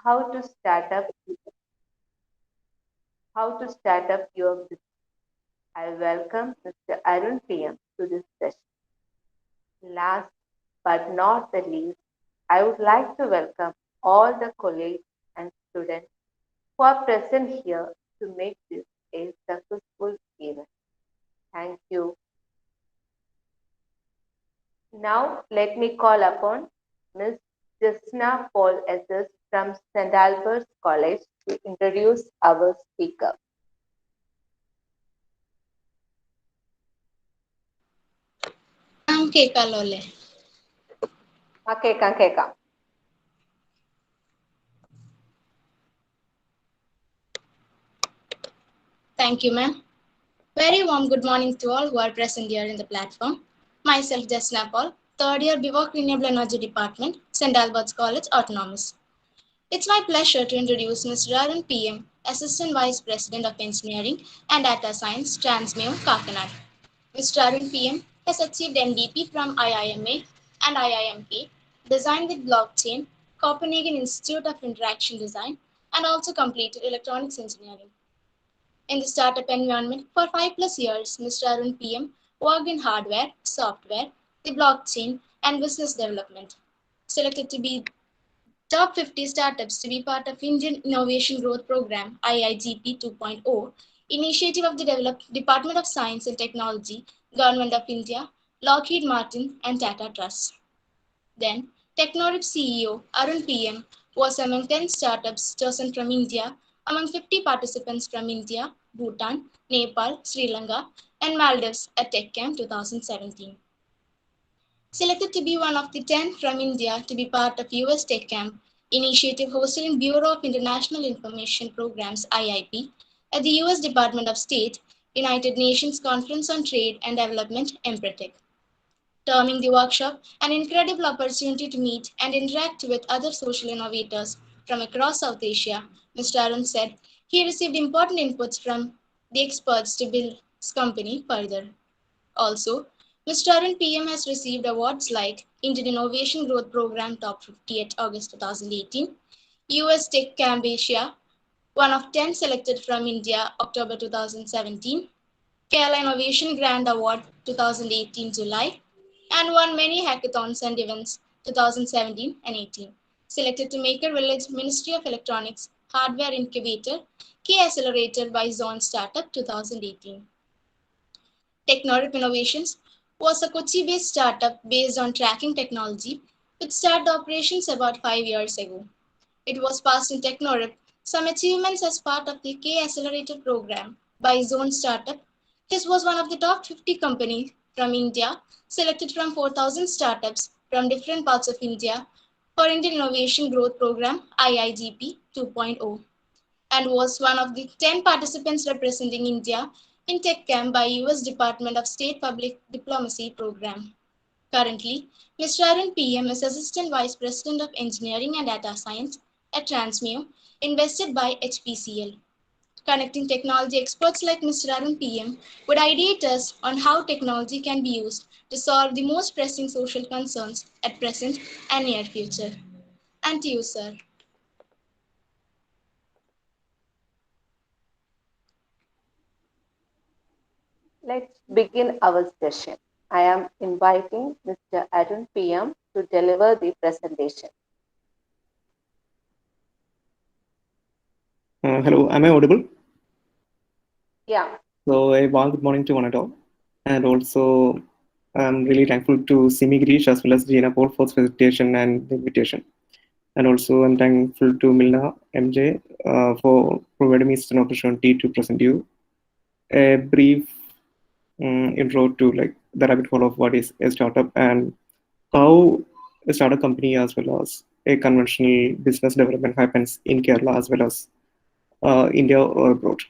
how to start up your business. I welcome Mr. Arun PM to this session. Last but not the least, I would like to welcome all the colleagues and students who are present here to make this a successful event. Thank you. Now let me call upon Ms. Jasna Paul SS from St. Albert's College to introduce our speaker. കേക്കാലോ കേക്കാം. Thank you, ma'am. Very warm good morning to all who are present here in the platform. Myself, Jasna Paul, third year Bivouac Renewable Energy Department, St. Albert's College, Autonomous. It's my pleasure to introduce Mr. Arun PM, Assistant Vice President of Engineering and Data Science, Transmeo, Kakinad. Mr. Arun PM has achieved MDP from IIMA and IIMK, designed with blockchain, Copenhagen Institute of Interaction Design, and also completed electronics engineering. In the startup environment for 5+ years, Mr. Arun PM worked in hardware, software, the blockchain, and business development. Selected to be top 50 startups to be part of Indian Innovation Growth Program IIGP 2.0 initiative of the Department of Science and Technology, Government of India, Lockheed Martin, and Tata Trust. Then, Technorip CEO Arun PM was among 10 startups chosen from India, among 50 participants from India, Bhutan, Nepal, Sri Lanka, and Maldives at TechCamp 2017. Selected to be one of the 10 from India to be part of US TechCamp initiative hosted in Bureau of International Information Programs IIP at the US Department of State, United Nations Conference on Trade and Development (EMPRETEC). Terming the workshop an incredible opportunity to meet and interact with other social innovators from across South Asia, Mr. Arun said he received important inputs from the experts to build his company further. Also, Mr. Arun PM has received awards like Indian Innovation Growth Program Top 50 at August 2018, US Tech Camp Asia, one of 10 selected from India, October 2017, Kerala Innovation Grand Award 2018 July, and won many hackathons and events 2017 and 18. Selected to Maker Village Ministry of Electronics Hardware Incubator, Key Accelerator by Zone Startup 2018. Technorip Innovations was a Kochi-based startup based on tracking technology, which started operations about 5 years ago. It was passed in Technorip some achievements as part of the K Accelerator program by Zone Startup. His was one of the top 50 companies from India, selected from 4,000 startups from different parts of India for Indian Innovation Growth Program IIGP 2.0, and was one of the 10 participants representing India in TechCamp by US Department of State Public Diplomacy Program. Currently, Mr. Arun PM is Assistant Vice President of Engineering and Data Science at Transmeo, invested by HPCL. Connecting technology experts like Mr. Arun PM would ideate us on how technology can be used to solve the most pressing social concerns at present and near future. And to you, sir. Let's begin our session. I am inviting Mr. Arun PM to deliver the presentation. Hello, am I audible? Yeah. So a warm good morning to one and all. And also, I'm really thankful to Simi Girish as well as Gina Paul for the presentation and the invitation. And also, I'm thankful to Milna MJ for providing me an opportunity to present you a brief intro to like the rabbit hole of what is a startup and how a startup company as well as a conventional business development happens in Kerala as well as India or abroad.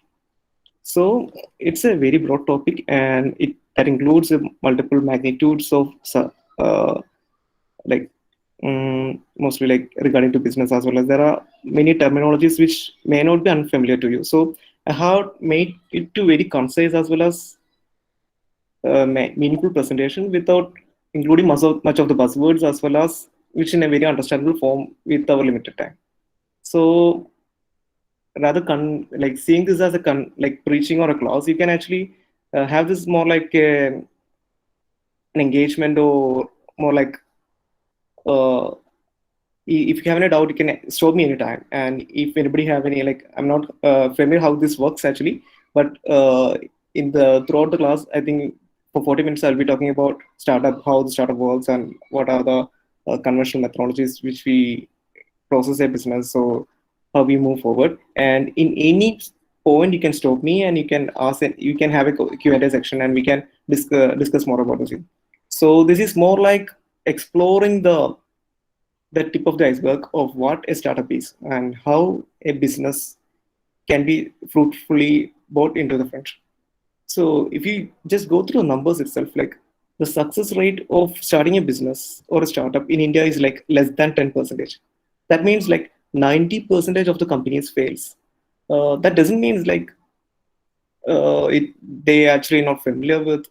So it's a very broad topic, and it that includes multiple magnitudes of like mostly like regarding to business as well as there are many terminologies which may not be unfamiliar to you. So I have made it to very concise as well as meaningful presentation without including much of the buzzwords as well as which in a very understandable form with our limited time. So rather like seeing this as a like preaching or a class, you can actually have this more like an engagement, or more like uh, if you have any doubt, you can stop me anytime. And if anybody have any, like, I'm not familiar how this works actually, but in the throughout the class, I think for 40 minutes I'll be talking about startup, how the startup works, and what are the conventional methodologies which we process a business, so how we move forward. And in any point, you can stop me and you can ask, it, you can have a Q&A section, and we can discuss more about this. So this is more like exploring the tip of the iceberg of what a startup is and how a business can be fruitfully brought into the front. So if you just go through the numbers itself, like the success rate of starting a business or a startup in India is like less than 10%. That means like 90% of the companies fails. That doesn't mean like they actually not familiar with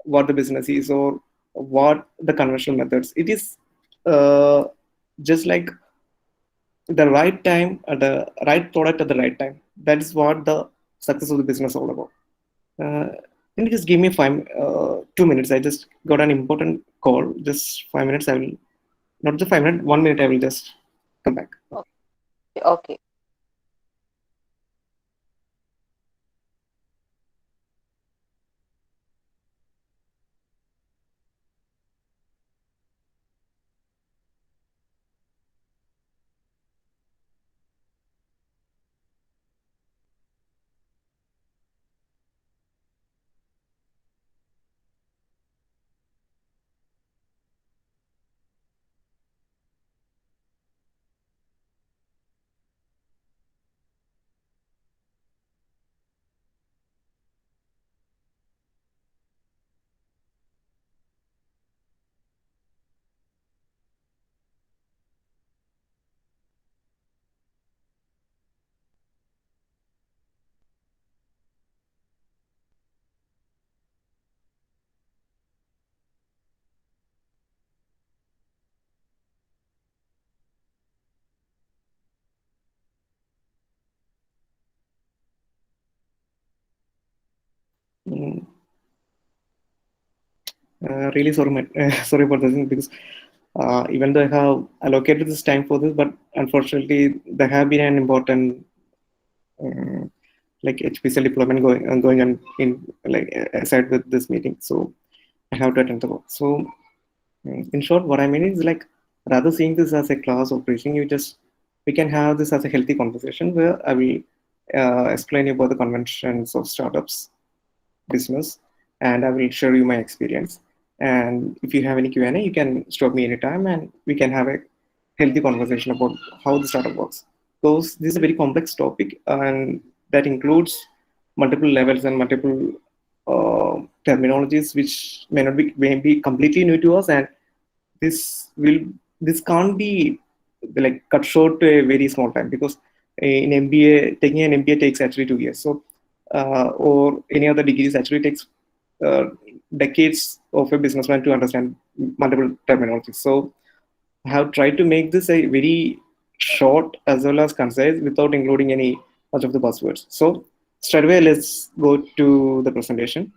what the business is or what the conventional methods. It is uh, just like the right time at the right product at the right time. That is what the success of the business is all about. Uh, can you just give me 2 minutes? I just got an important call. Just 5 minutes. I will not just 5 minutes. 1 minute. I will just come back. Okay. Okay. Mm, really sorry, sorry about this because even though I have allocated this time for this, but unfortunately there have been an important like HPCL deployment going on in like aside with this meeting, so I have to attend the work. So in short, what I mean is like rather seeing this as a class of preaching, we can have this as a healthy conversation where I will explain about the conventions of startups business, and I will share you my experience. And if you have any Q&A, you can stop me anytime, and we can have a healthy conversation about how the startup works. Because this is a very complex topic, and that includes multiple levels and multiple terminologies, which may be completely new to us, and this will this can't be like cut short to a very small time, because in MBA, taking an MBA takes actually 2 years. So or any other degrees actually takes uh, decades of a businessman to understand multiple terminologies. So I have tried to make this a very short as well as concise without including any much of the buzzwords. So straight away, let's go to the presentation.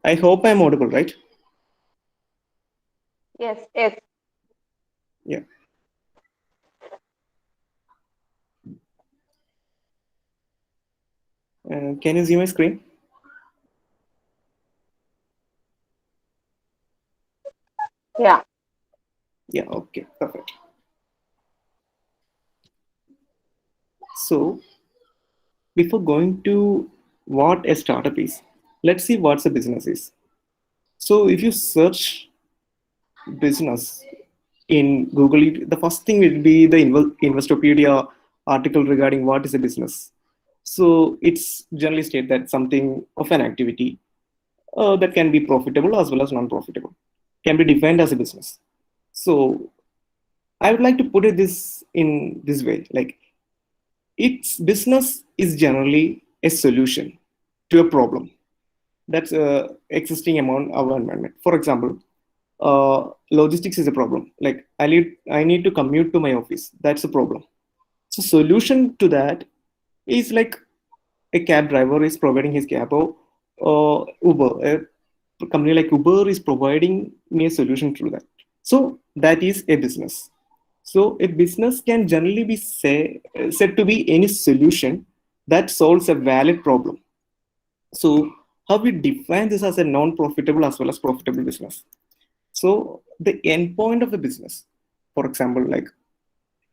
I hope I'm audible, right? Yes. Yes. Yeah. Can you see my screen? Yeah. Yeah, okay, perfect. So before going to what a startup is, let's see what a business is. So if you search business in Google, the first thing will be the Investopedia article regarding what is a business. So it's generally state that something of an activity that can be profitable as well as non-profitable, can be defined as a business. So I would like to put it this in this way, like its business is generally a solution to a problem that's existing among our environment. For example, logistics is a problem. Like I need to commute to my office. That's a problem. So solution to that is like a cab driver is providing his cab, or Uber, a company like Uber is providing me a solution to that. So that is a business. So a business can generally be said to be any solution that solves a valid problem. So how we define this as a non-profitable as well as profitable business? So the end point of the business, for example, like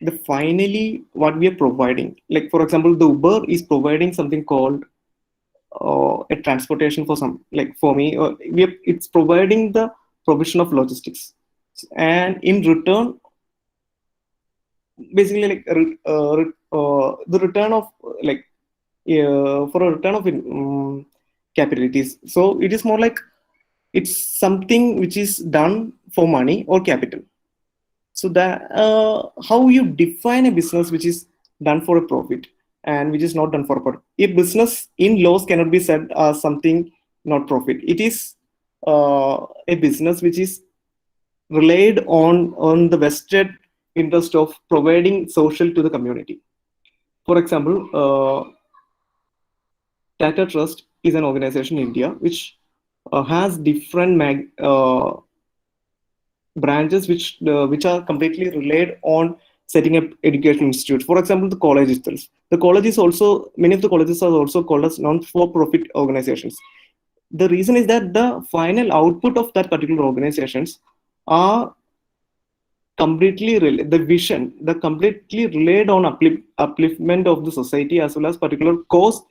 the finally what we are providing, like for example, the Uber is providing something called a transportation for some, like for me, it's providing the provision of logistics, and in return, basically like the return of like for a return of capital, it is, so it is more like it's something which is done for money or capital. So that how you define a business which is done for a profit and which is not done for a profit. A business in laws cannot be said as something not profit. It is a business which is relied on the vested interest of providing social to the community. For example, Tata Trust is an organization in India which has different branches which are completely relied on setting up education institutes. For example, the college itself. The college is also, many of the colleges are also called as non-for-profit organizations. The reason is that the final output of that particular organizations are the vision, the completely relied on upliftment of the society as well as particular cause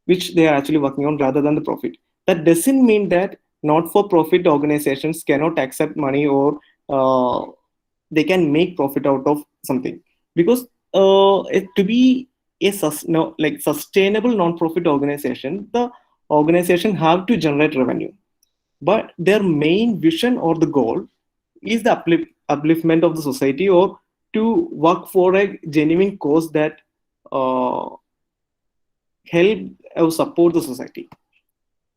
which they are actually working on rather than the profit. That doesn't mean that not-for-profit organizations cannot accept money or they can make profit out of something, because to be a sustainable non-profit organization, the organization have to generate revenue, but their main vision or the goal is the upliftment of the society, or to work for a genuine cause that uh, help or support the society.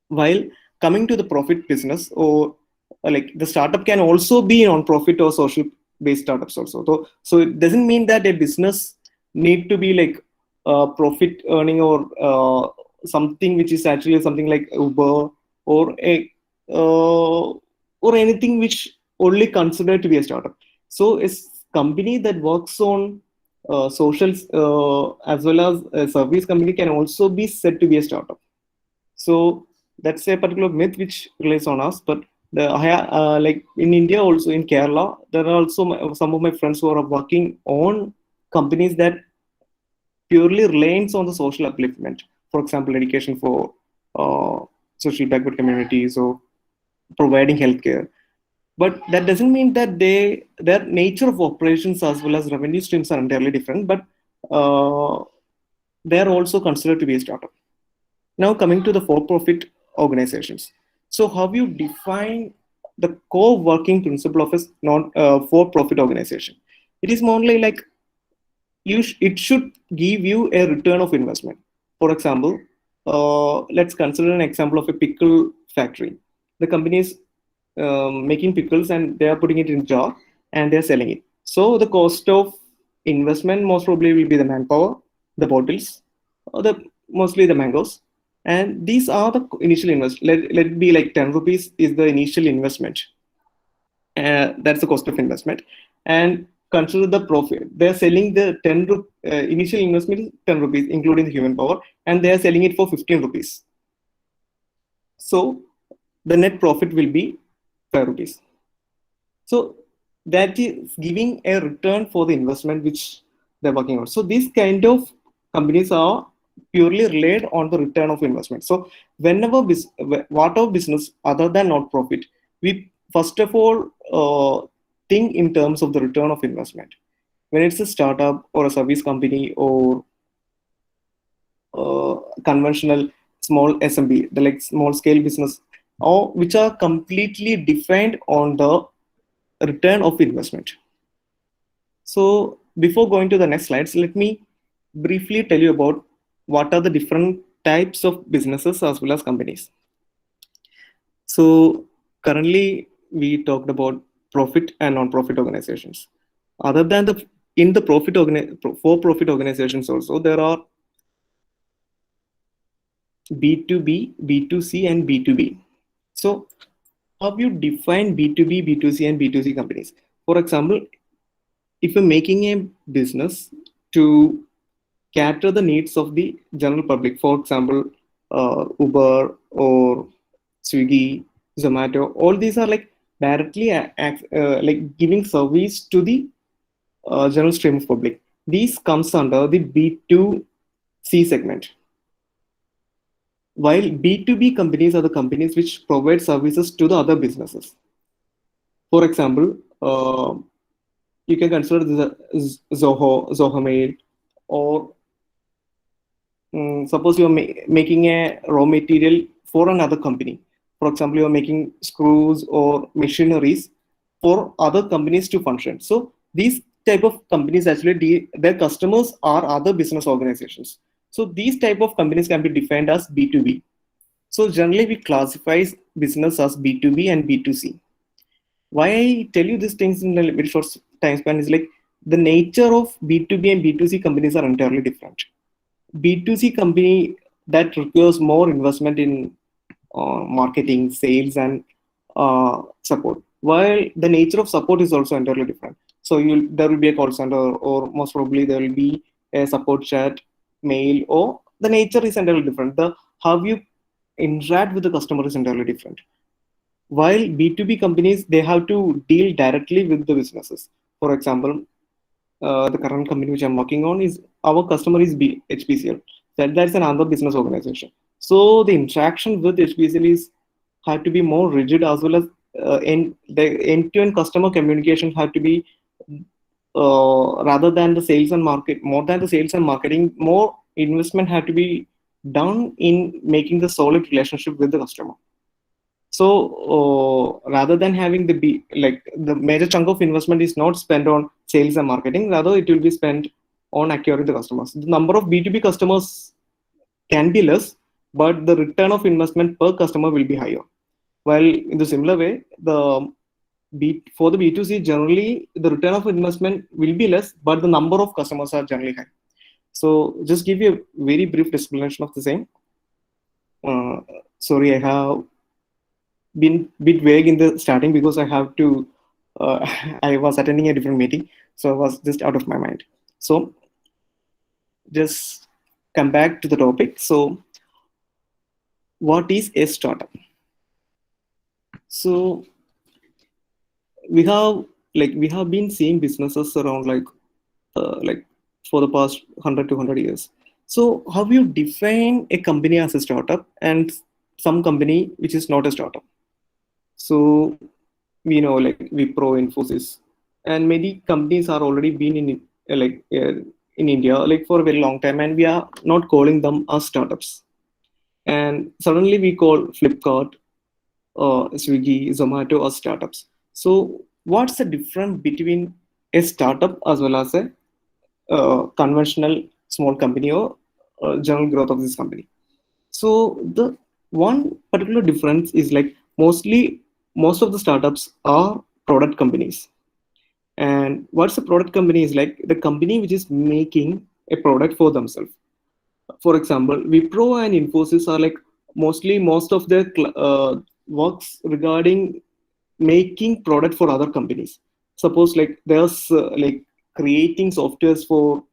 While coming to the profit business, or like the startup can also be non-profit or social based startups also. So it doesn't mean that a business need to be like profit earning, or something which is actually something like Uber, or a or anything which only considered to be a startup. So a company that works on social as well as a service company can also be said to be a startup. So that's a particular myth which relies on us. But like in India, also in Kerala, there are also some of my friends who are working on companies that purely relies on the social upliftment. For example, education for social backward communities, or providing healthcare. But that doesn't mean that their nature of operations as well as revenue streams are entirely different. But they are also considered to be a startup. Now coming to the for-profit organizations. So how you define the core working principle of a for-profit organization? It is more like it should give you a return of investment. For example, let's consider an example of a pickle factory. The company is making pickles and they are putting it in jar and they are selling it. So the cost of investment most probably will be the manpower, the bottles, or the mostly the mangoes, and these are the initial invest. Let it be like 10 rupees is the initial investment. That's the cost of investment, and consider the profit. They're selling the initial investment is 10 rupees including the human power, and they are selling it for 15 rupees. So the net profit will be 5 rupees. So that is giving a return for the investment which they're working on. So these kind of companies are purely relied on the return of investment. So whenever whatever business other than not profit, we first of all think in terms of the return of investment. When it's a startup or a service company or conventional small SMB, the like small scale business, or which are completely defined on the return of investment. So before going to the next slides, let me briefly tell you about what are the different types of businesses as well as companies. So currently we talked about profit and non-profit organizations. Other than the in the for-profit organizations also, there are B2B, B2C, and B2B. So how you define B2B, B2C, and B2C companies? For example, if you're making a business to cater the needs of the general public, for example, Uber or Swiggy, Zomato, all these are like directly like giving service to the general stream of public. These comes under the B2C segment. While B2B companies are the companies which provide services to the other businesses. For example, you can consider the Zoho Mail, or suppose you are making a raw material for another company. For example, you are making screws or machineries for other companies to function. So these type of companies actually their customers are other business organizations. So these type of companies can be defined as B2B. So generally we classify business as B2B and B2C. Why I tell you these things in a very short time span is like the nature of B2B and B2C companies are entirely different. B2C company that requires more investment in marketing, sales, and support. While the nature of support is also entirely different. So there will be a call center, or most probably there will be a support chat, mail, or the nature is entirely different. The how you interact with the customer is entirely different. While B2B companies, they have to deal directly with the businesses. For example, the current company which I'm working on is our customer is HPCL. That's another business organization. So the interaction with HPCL is had to be more rigid, as well as the end-to-end customer communication had to be rather than the sales and market, more than the sales and marketing, more investment had to be done in making the solid relationship with the customer. So rather than having like the major chunk of investment is not spent on sales and marketing, rather it will be spent on acquiring the customers. The number of B2B customers can be less, but the return of investment per customer will be higher. While in the similar way, for the B2C, generally the return of investment will be less, but the number of customers are generally high. So just give you a very brief explanation of the same. Sorry, I have been a bit vague in the starting because I have to I was attending a different meeting, so I was just out of my mind. So just come back to the topic. So what is a startup? So we have been seeing businesses around like for the past 100 to 100 years. So how you define a company as a startup and some company which is not a startup? So we know like Wipro, Infosys, and many companies are already been in India like for a very long time, and we are not calling them as startups. And suddenly we call Flipkart, Swiggy, Zomato as startups. So what's the difference between a startup as well as a conventional small company or general growth of this company? So the one particular difference is like most of the startups are product companies. And what's a product company is like the company which is making a product for themselves. For example, Wipro and Infosys are like most of their works regarding making product for other companies. Suppose like there's like creating softwares for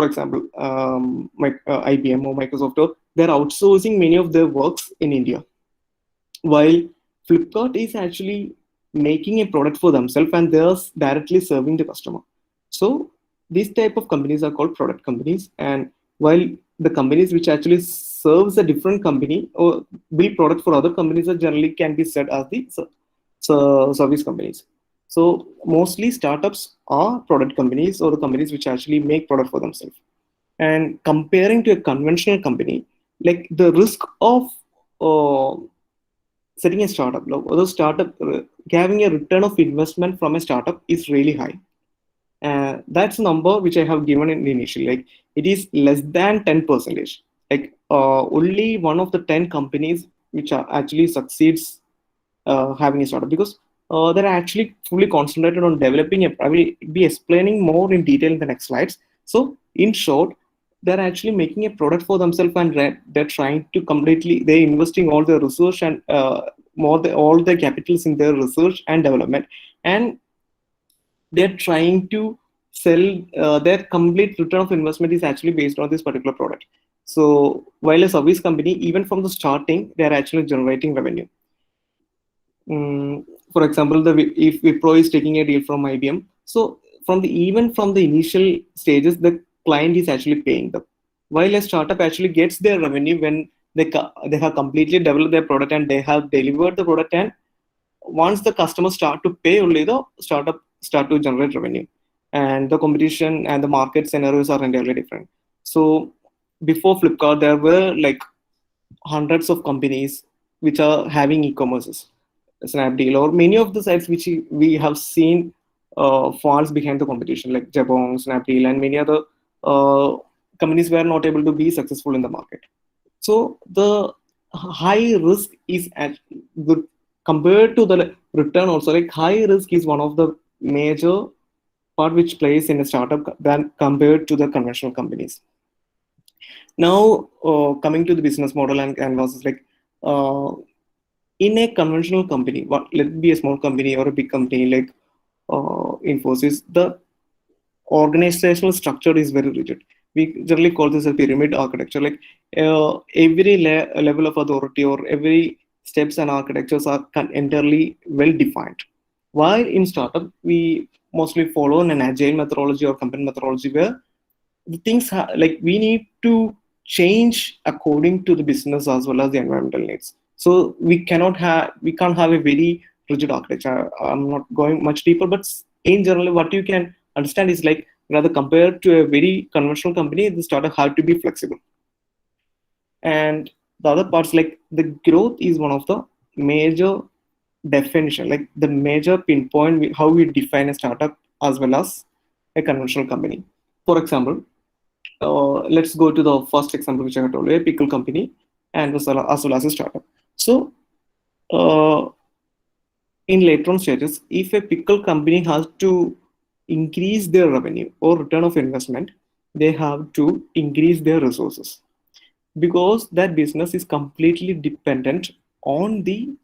example, IBM or Microsoft, they're outsourcing many of their works in India. While Flipkart is actually making a product for themselves and they're directly serving the customer. So these type of companies are called product companies. And while the companies which actually serves a different company or build product for other companies are generally can be said as the service companies. So mostly startups are product companies or the companies which actually make product for themselves. And comparing to a conventional company, like the risk of setting a startup, or the startup having a return of investment from a startup is really high. That's a number which I have given in initially. Like it is less than 10%. Like only one of the 10 companies which are actually succeeds having a startup, because they're actually fully concentrated on developing a. I will be explaining more in detail in the next slides. So, in short, they're actually making a product for themselves, and they're trying to completely. They're investing all their research and all the capitals in their research and development, and they're trying to sell their complete return of investment is actually based on this particular product. So while a service company, even from the starting, they're actually generating revenue. For example, if Wipro is taking a deal from IBM, so even from the initial stages, the client is actually paying them. While a startup actually gets their revenue when they have completely developed their product and they have delivered the product, and once the customers start to pay, only the startup start to generate revenue, and the competition and the market scenarios are entirely different. So before Flipkart, there were like hundreds of companies which are having e-commerces, Snapdeal, or many of the sites which we have seen falls behind the competition, like Jabong, Snapdeal, and many other companies were not able to be successful in the market. So the high risk is at good compared to the return also. Like high risk is one of the major part which plays in a startup than compared to the conventional companies. Now, coming to the business model and canvases, like in a conventional company, let it be a small company or a big company like Infosys, the organizational structure is very rigid. We generally call this a pyramid architecture. Like every level of authority or every steps and architectures are entirely well defined. While in startup, we mostly follow an agile methodology or company methodology where the things like we need to change according to the business as well as the environmental needs. So we can't have a very rigid architecture. I'm not going much deeper, but in general, what you can understand is like rather compared to a very conventional company, the startup have to be flexible. And the other parts, like the growth is one of the major definition, like the major pinpoint how we define a startup as well as a conventional company. For example, let's go to the first example which I have told you, a pickle company and as well as a startup. So in later on stages, if a pickle company has to increase their revenue or return of investment, they have to increase their resources because that business is completely dependent on the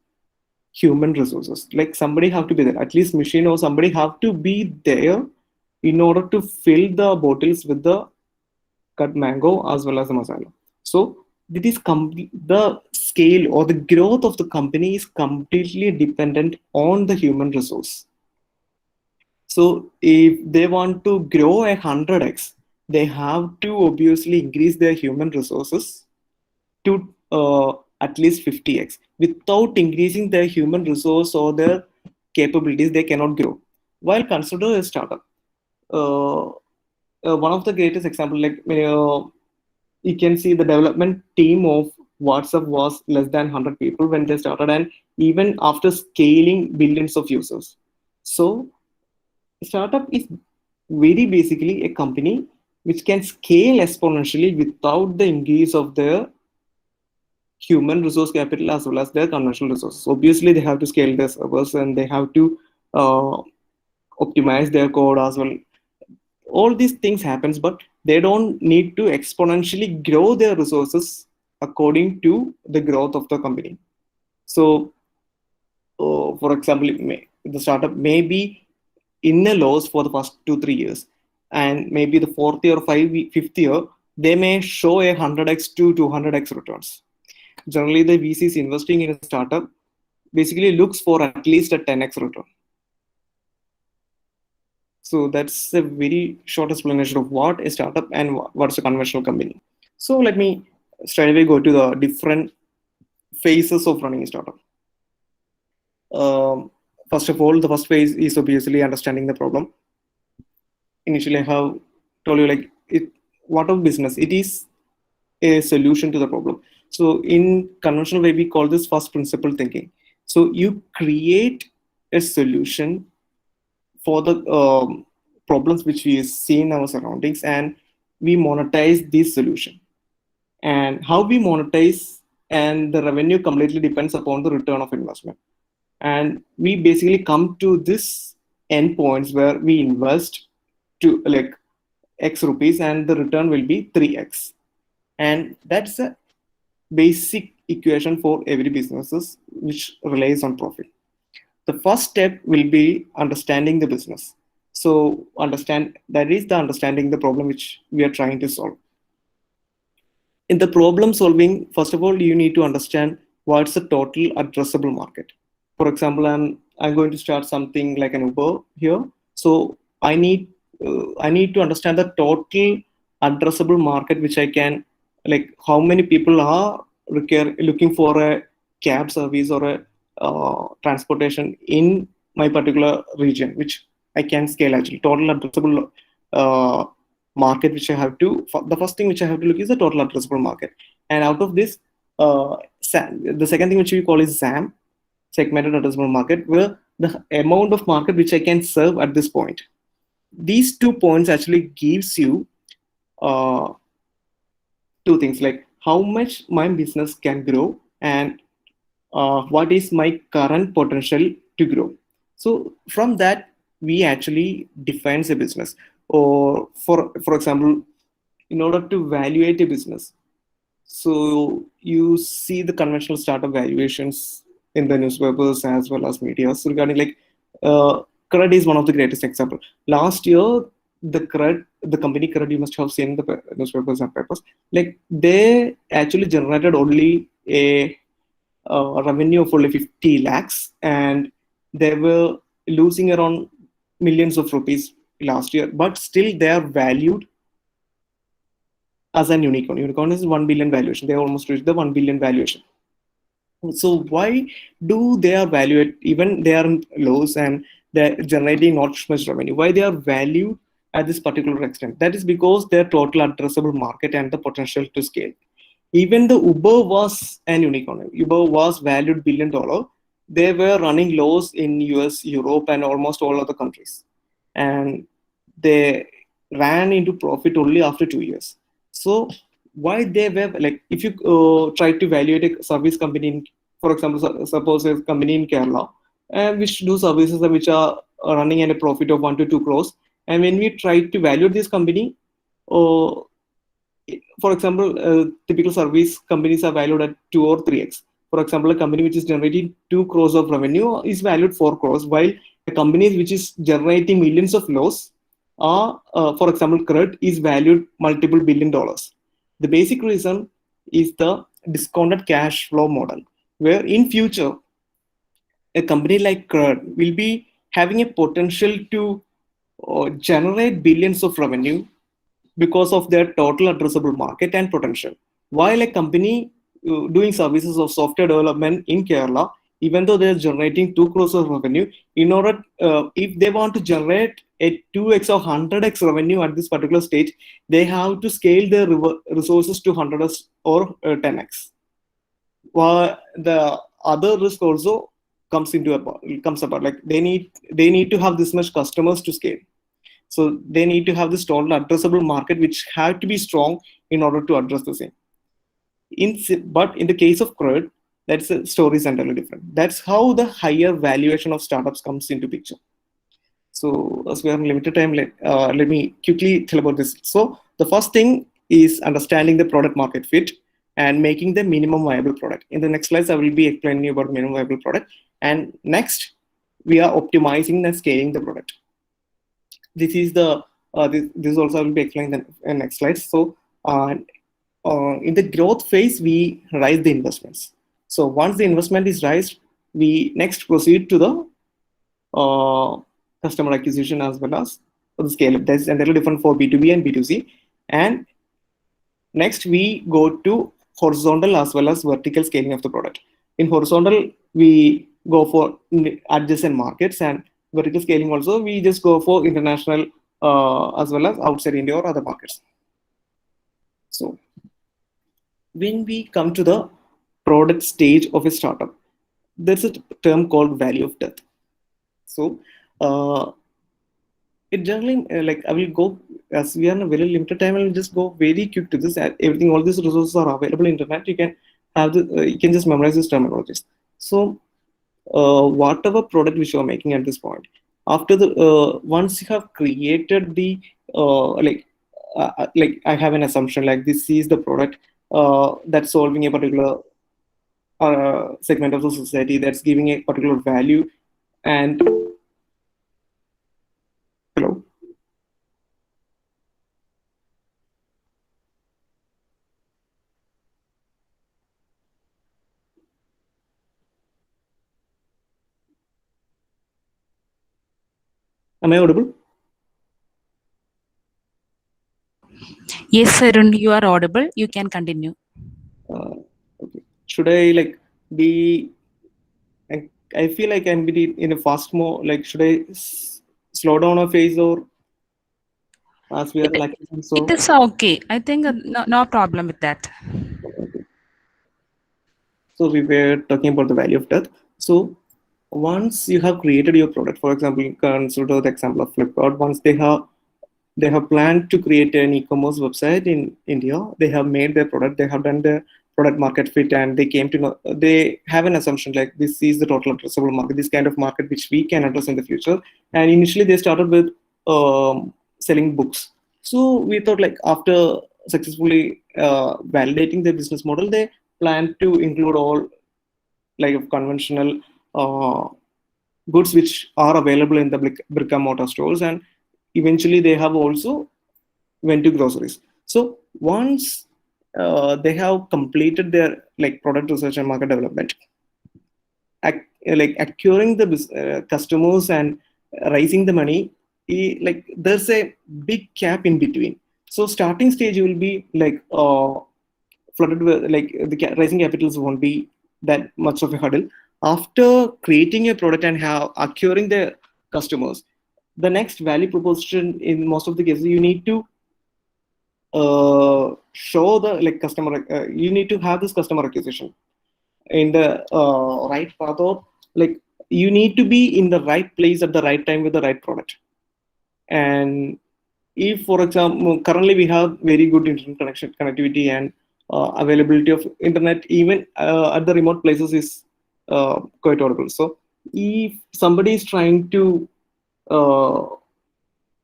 human resources. Like somebody have to be there, at least machine or somebody have to be there in order to fill the bottles with the cut mango as well as the masala. So it is the scale or the growth of the company is completely dependent on the human resource. So if they want to grow 100x, they have to obviously increase their human resources to at least 50x. Without increasing their human resource or their capabilities, they cannot grow. While consider a startup, one of the greatest example, like you can see the development team of WhatsApp was less than 100 people when they started, and even after scaling billions of users. So startup is very basically a company which can scale exponentially without the increase of their human resource capital as well as their conventional resources. Obviously, they have to scale their servers and they have to optimize their code as well. All these things happens, but they don't need to exponentially grow their resources according to the growth of the company. So, for example, the startup may be in a loss for the first 2-3 years, and maybe the fourth year or fifth year, they may show 100x to 200x returns. Generally, the VCs investing in a startup basically looks for at least a 10x return. So that's a very short explanation of what a startup and what's a conventional company. So let me straight away go to the different phases of running a startup. First of all, the first phase is obviously understanding the problem. Initially, I have told you like what of business? It is a solution to the problem. So in conventional way, we call this first principle thinking. So you create a solution for the problems which we see in our surroundings, and we monetize this solution. And how we monetize and the revenue completely depends upon the return of investment. and we basically come to this endpoints where we invest to like X rupees and the return will be 3x. And that's a basic equation for every businesses which relies on profit. The first step will be understanding the business. So understand that is the understanding the problem which we are trying to solve. In the problem solving, first of all, you need to understand what's the total addressable market. For example, I'm going to start something like an Uber here. So I need to understand the total addressable market which I can, like how many people are looking for a cab service or a transportation in my particular region, which I can scale actually. Total addressable uh, market which I have to, the first thing which I have to look is the total addressable market. And out of this, the second thing which we call is SAM, segmented addressable market, where the amount of market which I can serve at this point. These 2 points actually gives you uh, two things, like how much my business can grow and what is my current potential to grow. So from that, we actually defines a business. Or for example, in order to evaluate a business, so you see the conventional startup valuations in the newspapers as well as media regarding like CRUD is one of the greatest example. Last year, the company CRUD, you must have seen the newspapers and papers. Like they actually generated only a revenue of only 50 lakhs, and they were losing around millions of rupees last year. But still, they are valued as an unicorn. Unicorn is 1 billion valuation. They almost reached the 1 billion valuation. So why do they are valued even they are in lows and they're generating not much revenue? Why they are valued at this particular extent? That is because their total addressable market and the potential to scale. Even the Uber was an unicorn. Uber was valued $1 billion. They were running lows in US, Europe, and almost all other countries, and they ran into profit only after 2 years. So why they were like, if you try to evaluate a service company in, for example, suppose a company in Kerala, which do services which are running at a profit of 1 to 2 crores, and when we try to evaluate this company, uh, for example, typical service companies are valued at 2 or 3x. For example, a company which is generating 2 crores of revenue is valued 4 crores, while a company which is generating millions of loss are, for example, CRUD is valued multiple billion dollars. The basic reason is the discounted cash flow model, where in future a company like CRUD will be having a potential to generate billions of revenue because of their total addressable market and potential. While a company doing services of software development in Kerala, even though they're generating 2 crores of revenue, in order, if they want to generate a 2x or 100x revenue at this particular stage, they have to scale their resources to 100x or 10x. While the other risk also comes about, like they need to have this much customers to scale. So they need to have this total addressable market, which have to be strong in order to address the same. But in the case of CRUD, that's a story is entirely different. That's how the higher valuation of startups comes into picture. So as we are in limited time, let me quickly tell about this. So the first thing is understanding the product market fit and making the minimum viable product. In the next slides, I will be explaining about minimum viable product. And next, we are optimizing and scaling the product. This is the this also will be explained in the next slides. So in the growth phase, we raise the investments. So once the investment is raised, we next proceed to the customer acquisition as well as the scale up. That's entirely different for B2B and B2C. And next we go to horizontal as well as vertical scaling of the product. In horizontal, we go for adjacent markets, and vertical scaling also we just go for international as well as outside India or other markets. So when we come to the product stage of a startup, there's a term called value of death. So it generally like I will go, as we are in a very limited time, I will just go very quick to this. Everything, all these resources are available on internet. You can have the you can just memorize these terminologies. So whatever product which you are making at this point. After the once you have created the like I have an assumption like this is the product that's solving a particular segment of the society, that's giving a particular value. And hello, am I audible? Yes, Arun, you are audible. You can continue. Okay. Should I like be? I feel like I'm in a fast mode. Like, should I slow down a phase, or as we are It, like it so? is okay. I think no problem with that. So we were talking about the value of death. So once you have created your product, for example, consider the example of Flipkart. Once they have planned to create an e-commerce website in India. They have made their product. They have done the product market fit, and they came to know. They have an assumption like this is the total addressable market, this kind of market which we can address in the future. And initially, they started with selling books. So we thought like after successfully validating their business model, they plan to include all like conventional uh, goods which are available in the brick and mortar stores, and eventually they have also went to groceries. So once they have completed their like product research and market development, like acquiring the customers and raising the money, like there's a big gap in between. So starting stage you will be like flooded with like the raising capitals won't be that much of a hurdle. After creating a product and have acquiring the customers, the next value proposition in most of the cases you need to show the like customer. You need to have this customer acquisition in the right path, or like you need to be in the right place at the right time with the right product. And if for example currently we have very good internet connection connectivity and availability of internet even at the remote places is quite audible. So if somebody is trying to uh,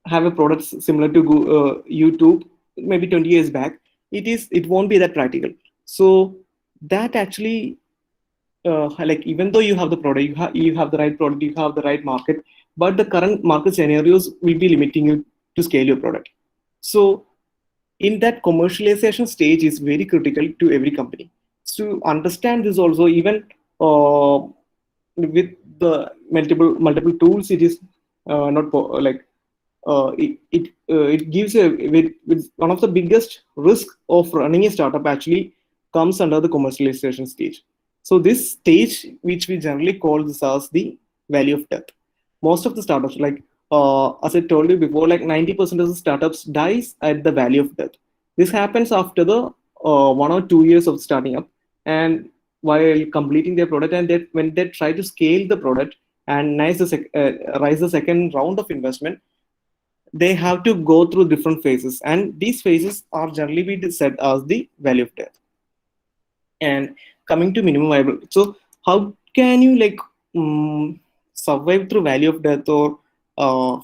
have a product similar to YouTube maybe 20 years back, it won't be that practical. So that actually like even though you have the product, you have the right product, you have the right market, but the current market scenarios will be limiting you to scale your product. So in that commercialization stage is very critical to every company. So understand this also, even with the multiple tools, it is not like it gives a with one of the biggest risk of running a startup actually comes under the commercialization stage. So this stage, which we generally call this as the valley of death, most of the startups, like as I told you before, like 90% of the startups dies at the valley of death. This happens after the 1 or 2 years of starting up, and while completing their product, and when they try to scale the product and rise the second round of investment, they have to go through different phases, and these phases are generally be said as the valley of death. And coming to minimum viable, so how can you like survive through valley of death, or uh,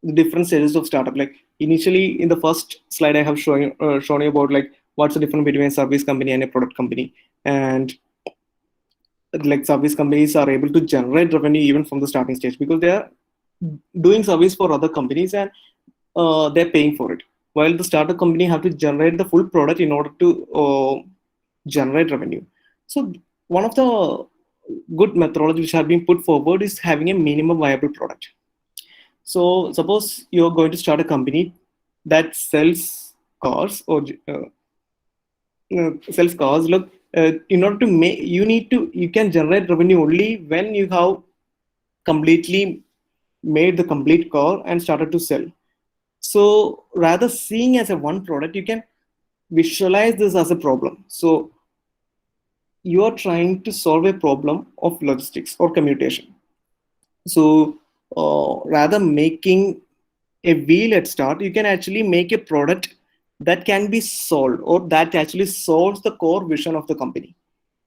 the different stages of startup? Like initially in the first slide I have shown you about like what's the difference between a service company and a product company. And like service companies are able to generate revenue even from the starting stage because they are doing service for other companies, and they're paying for it, while the startup company have to generate the full product in order to generate revenue. So one of the good methodology which have been put forward is having a minimum viable product. So suppose you're going to start a company that sells cars, or sells cars. Look, in order to make, you can generate revenue only when you have completely made the complete car and started to sell. So rather seeing as a one product, you can visualize this as a problem. So you are trying to solve a problem of logistics or commutation. So rather making a wheel at start, you can actually make a product that can be solved, or that actually solves the core vision of the company.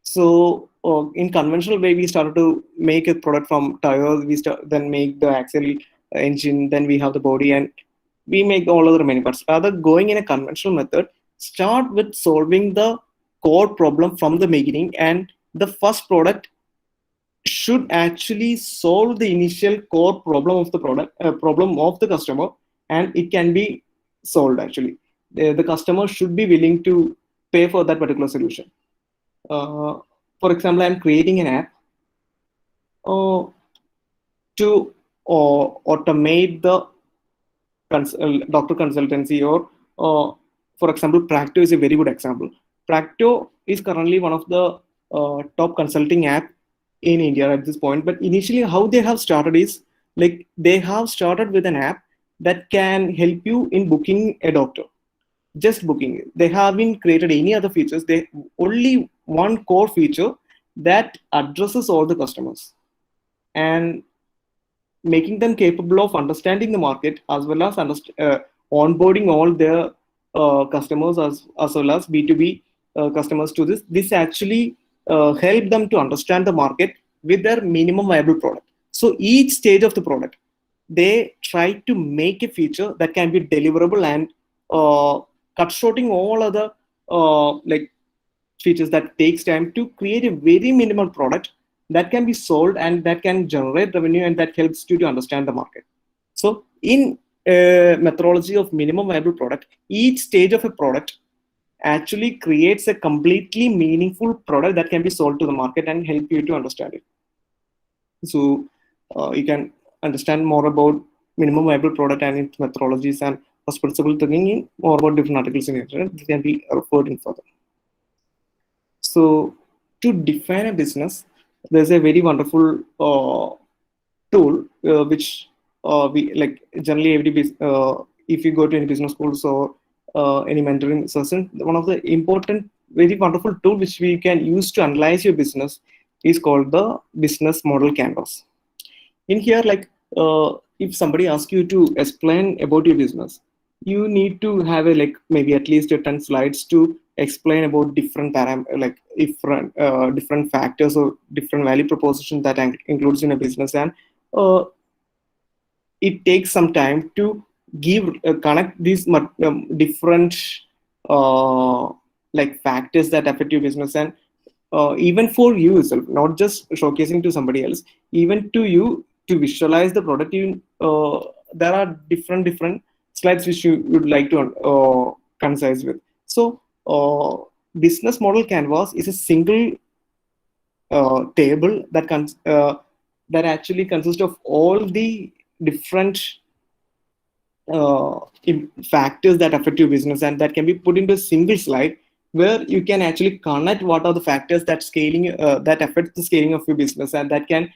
So in conventional way, we started to make a product from tires. Then make the axle, engine. Then we have the body, and we make all other many parts. Rather, going in a conventional method, start with solving the core problem from the beginning, and the first product should actually solve the initial core problem of the problem of the customer, and it can be solved actually. The customer should be willing to pay for that particular solution. uh, for example, I'm creating an app uh, to automate the doctor consultancy, or for example, Practo is a very good example. Practo is currently one of the top consulting app in India at this point. But initially, how they have started is like they have started with an app that can help you in booking a doctor, just booking. They haven't created any other features. They only one core feature that addresses all the customers and making them capable of understanding the market, as well as onboarding all their customers, as well as B2B customers to this. This actually help them to understand the market with their minimum viable product. So each stage of the product, they try to make a feature that can be deliverable and cut shorting all other like features that takes time to create a very minimal product that can be sold and that can generate revenue, and that helps you to understand the market. So in methodology of minimum viable product, each stage of a product actually creates a completely meaningful product that can be sold to the market and help you to understand it. So you can understand more about minimum viable product and its methodologies and first principle thinking in more about different articles in the internet. This can be referred in further. So to define a business, there's a very wonderful tool which we like generally if you go to any business schools or any mentoring session, one of the important, very wonderful tool which we can use to analyze your business is called the business model canvas. In here, like if somebody asks you to explain about your business, you need to have a like maybe at least 10 slides to explain about different different factors or different value proposition that includes in a business. And it takes some time to give connect these different like factors that affect your business, and even for you yourself, not just showcasing to somebody else, even to you to visualize the product. There are different slides which you would like to concise with. So business model canvas is a single table that actually consists of all the different factors that affect your business, and that can be put into a single slide where you can actually connect what are the factors that that affect the scaling of your business, and that can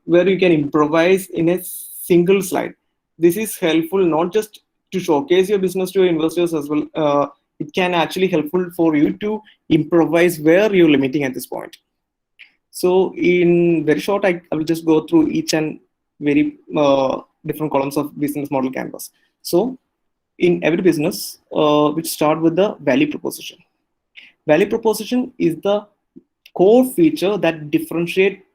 where you can improvise in a single slide. This is helpful not just to showcase your business to your investors as well. It can actually helpful for you to improvise where you're limiting at this point. So in very short, I will just go through each and very different columns of business model canvas. So in every business, which start with the value proposition. Value proposition is the core feature that differentiate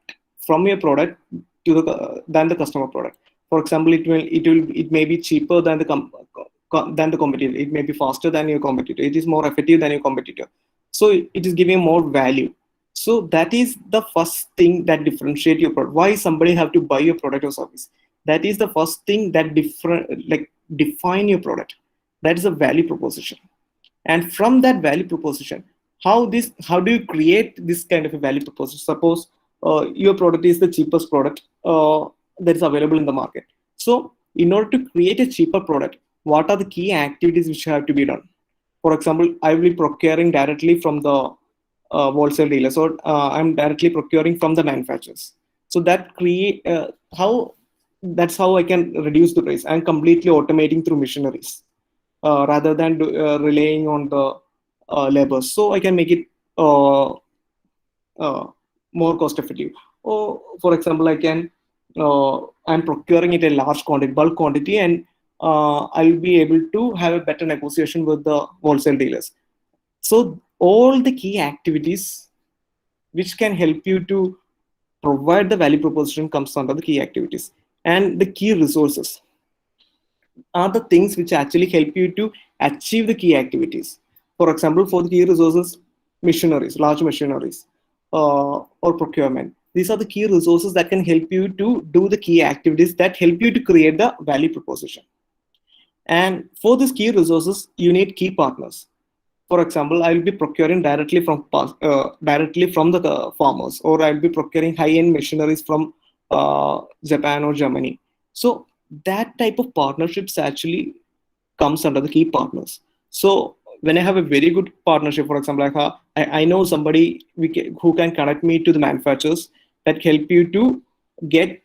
from your product to than the customer product. For example, it may be cheaper than the competitor. It may be faster than your competitor. It is more effective than your competitor. So it is giving more value. So that is the first thing that differentiate your product. Why somebody have to buy your product or service? That is the first thing that define your product. That is a value proposition. And from that value proposition, how do you create this kind of a value proposition? Suppose your product is the cheapest product that is available in the market. So in order to create a cheaper product, what are the key activities which have to be done? For example, I will be procuring directly from the wholesale dealers, or I'm directly procuring from the manufacturers. So that that's how I can reduce the price. I'm completely automating through machineries rather than relying on the labor. So I can make it more cost effective. Or for example, I'm procuring it a large quantity, bulk quantity, and I'll be able to have a better negotiation with the wholesale dealers. So all the key activities which can help you to provide the value proposition comes under the key activities. And the key resources are the things which actually help you to achieve the key activities. For example, for the key resources, machineries, large machineries, or procurement. These are the key resources that can help you to do the key activities that help you to create the value proposition. And for these key resources, you need key partners. For example, I'll be procuring directly from the farmers, or I'll be procuring high-end machineries from Japan or Germany. So that type of partnerships actually comes under the key partners. So when I have a very good partnership, for example, I know somebody who can connect me to the manufacturers that help you to get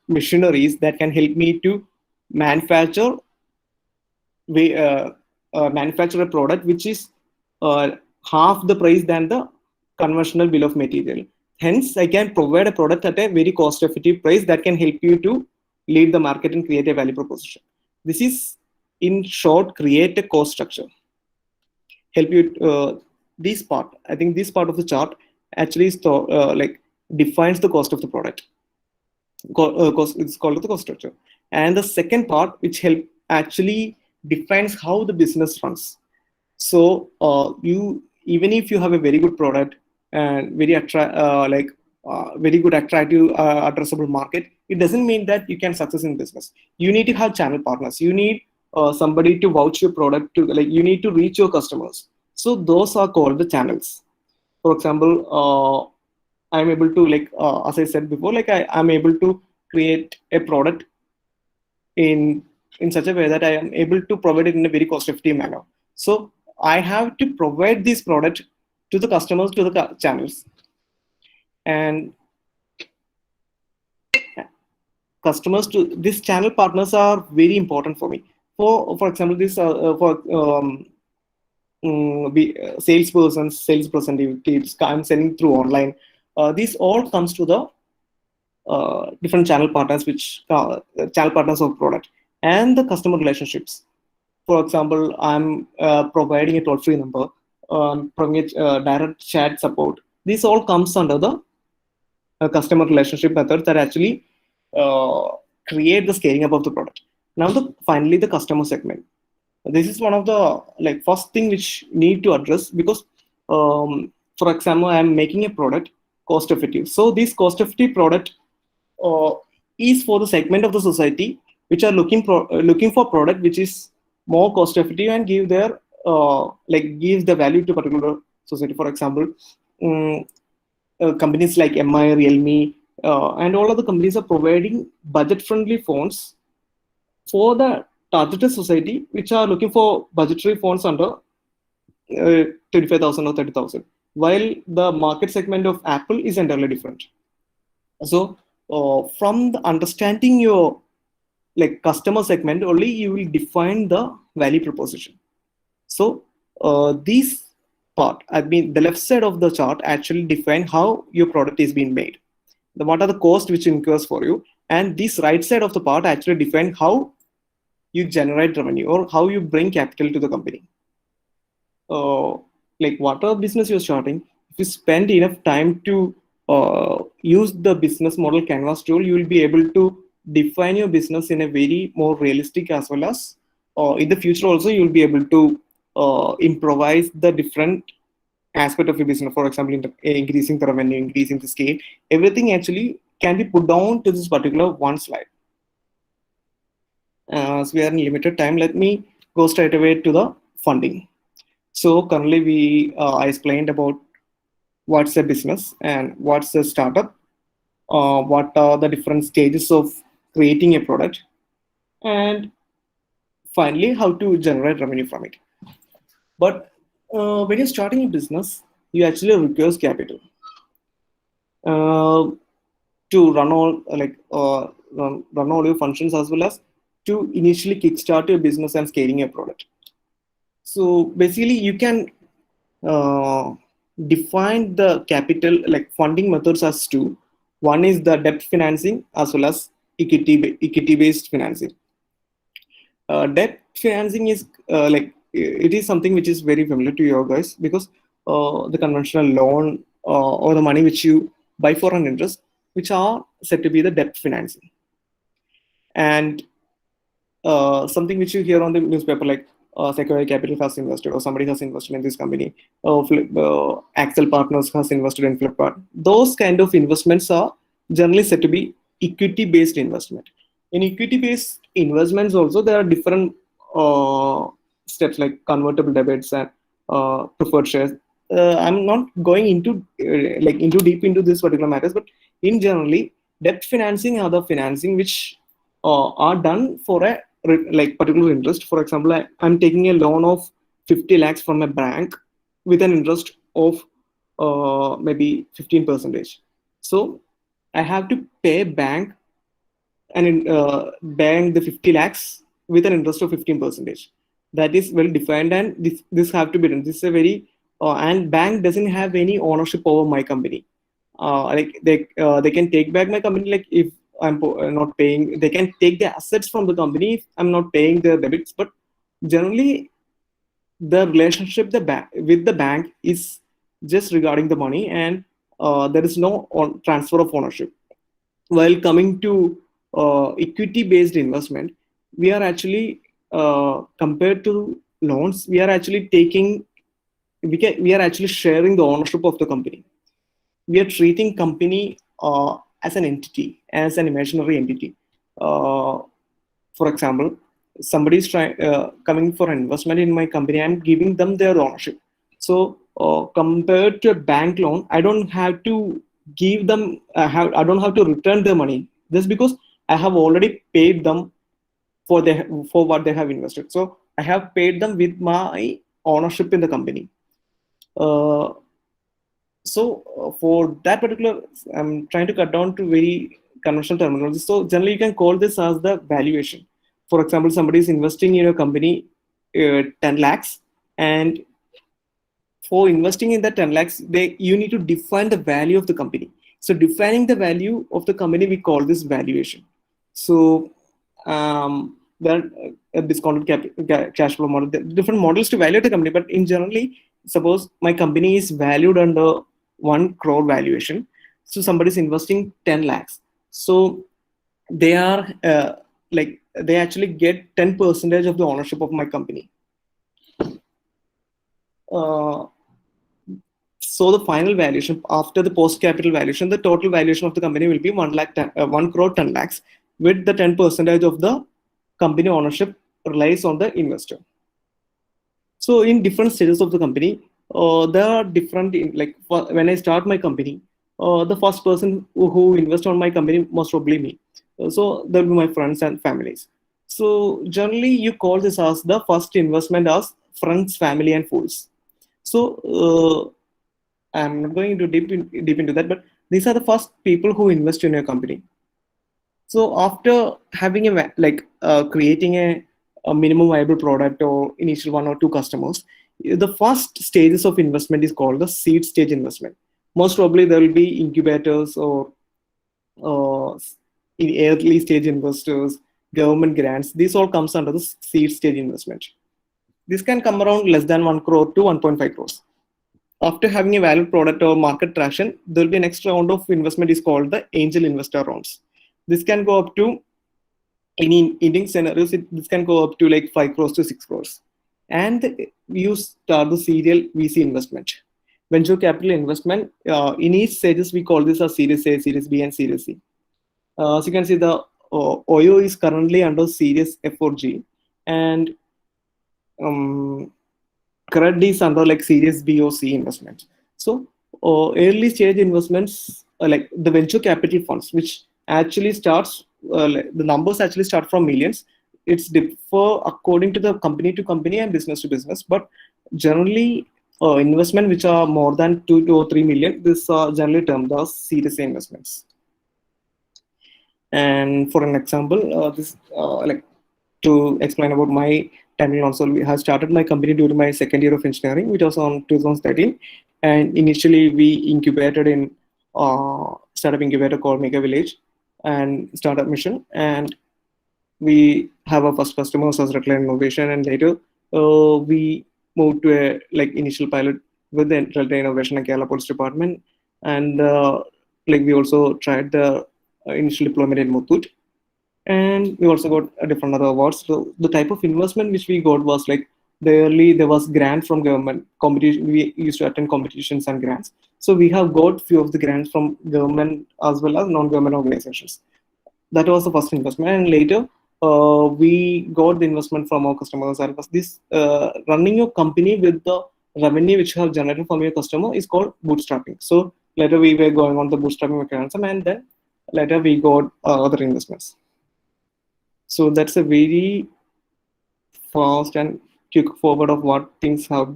machineries that can help me to manufacture manufacture a product which is half the price than the conventional bill of material. Hence, I can provide a product at a very cost-effective price that can help you to lead the market and create a value proposition. This is, in short, create a cost structure. Help you this part. I think this part of the chart actually is like defines the cost of the product. Cost, it's called the cost structure. And the second part, which help actually defines how the business runs. So you, even if you have a very good product and very very good attractive addressable market, it doesn't mean that you can success in business. You need to have channel partners. You need somebody to vouch your product to, like, you need to reach your customers. So those are called the channels. For example, I'm able to, like, as I said before, like I'm able to create a product in such a way that I am able to provide it in a very cost-effective manner. So I have to provide this product to the customers, to the channels, and customers to these channel partners are very important for me. For example, this salespersons, sales representatives, I'm selling through online. This all comes to the different channel partners, which channel partners of product, and the customer relationships. For example, I'm providing a toll-free number, providing direct chat support. This all comes under the customer relationship methods that actually create the scaling up of the product. Now, finally, the customer segment. This is one of the first thing which need to address, because for example, I'm making a product cost effective. So this cost effective product is for the segment of the society which are looking for product which is more cost effective and gives the value to particular society. For example, companies like MI, Realme, and all of the companies are providing budget friendly phones for the targeted society which are looking for budgetary phones under 25,000 or 30,000, while the market segment of Apple is entirely different. So from the understanding your customer segment only, you will define the value proposition. So this part, I mean the left side of the chart actually define how your product is being made, what are the costs which incurs for you, and this right side of the part actually define how you generate revenue or how you bring capital to the company. Whatever business you're starting, if you spend enough time to use the business model canvas tool, you will be able to define your business in a very more realistic, as well as in the future also you will be able to improvise the different aspect of your business. For example, increasing the revenue, increasing the scale, everything actually can be put down to this particular one slide. So we are in limited time, let me go straight away to the funding. So currently I explained about what's a business and what's a startup, what are the different stages of creating a product, and finally how to generate revenue from it. But when you're starting a business, you actually require capital to run all run all your functions, as well as to initially kickstart your business and scaling your product. So basically, you can define the capital funding methods as two. One is the debt financing as well as equity based financing. Debt financing is it is something which is very familiar to you guys, because the conventional loan or the money which you buy for an interest, which are said to be the debt financing. And something which you hear on the newspaper, like Sequoia Capital has invested, or somebody has invested in this company, Axel Partners has invested in Flipkart. Those kind of investments are generally said to be equity-based investment. In equity-based investments, also there are different steps like convertible debits and preferred shares. I'm not going into into deep into this particular matters, but in generally, debt financing are the financing which are done for a particular interest. For example, I'm taking a loan of 50 lakhs from a bank with an interest of maybe 15%. So I have to pay bank and bank the 50 lakhs with an interest of 15%. That is well defined, and this have to be done. This is a very and bank doesn't have any ownership over my company. They can take back my company, like if I'm not paying, they can take the assets from the company if I'm not paying the debits. But generally, the relationship with the bank is just regarding the money, and there is no transfer of ownership. While coming to equity-based investment, we are actually compared to loans, we are actually taking we are actually sharing the ownership of the company. We are treating company as an entity, as an imaginary entity. For example, somebody is coming for investment in my company. I'm giving them their ownership. So compared to a bank loan, I don't have to give them. I don't have to return their money just because I have already paid them for what they have invested. So I have paid them with my ownership in the company. For that particular, I'm trying to cut down to very conventional terminology. So generally, you can call this as the valuation. For example, somebody is investing in a company 10 lakhs, and for investing in that 10 lakhs, you need to define the value of the company. So defining the value of the company, we call this valuation. So there are a discounted cash flow model, different models to value the company. But in generally, suppose my company is valued under 1 crore valuation. So somebody is investing 10 lakhs. So they are they actually get 10% of the ownership of my company. So the final valuation after the post capital valuation, the total valuation of the company will be 1 crore 10 lakhs, with the 10% of the company ownership relies on the investor. So in different stages of the company, there are different, like when I start my company, the first person who invests on my company most probably me. So there will be my friends and families. So generally you call this as the first investment as friends, family, and fools. So I'm not going into deep into that, but these are the first people who invest in your company. So after having creating a minimum viable product or initial 1 or 2 customers, the first stages of investment is called the seed stage investment. Most probably there will be incubators or in early stage investors, government grants. This all comes under the seed stage investment. This can come around less than 1 crore to 1.5 crores. After having a valid product or market traction, there will be an next round of investment is called the angel investor rounds. This can go up to, in Indian scenarios, this can go up to like 5 crores to 6 crores. And you start the serial VC investment. Venture capital investment, in each stages, we call this as Series A, Series B, and Series C. So you can see the OYO is currently under Series F or G, and CRED is under like Series B or C investments. So early stage investments, like the venture capital funds, which actually starts, the numbers actually start from millions. It's differ according to the company to company and business to business, but generally investment which are more than 2 to 3 million, this are generally termed as Series A investments. And for an example, to explain about my timeline also, I have started my company during my second year of engineering, which was on 2013. And initially we incubated in startup incubator called Mega Village and Startup Mission. And we have our first customers as Redline Innovation, and later we moved to a initial pilot with the Redline Innovation and Kerala Police Department. and like we also tried the initial deployment in Muthoot, and we also got different other awards. So the type of investment which we got was like there was grant from government competition. We used to attend competitions and grants, so we have got few of the grants from government as well as non-government organizations. That was the first investment, and later we got the investment from our customers. And was this running your company with the revenue which you have generated from your customer is called bootstrapping. So later we were going on the bootstrapping mechanism, and then later we got other investments. So that's a very fast and quick forward of what things have,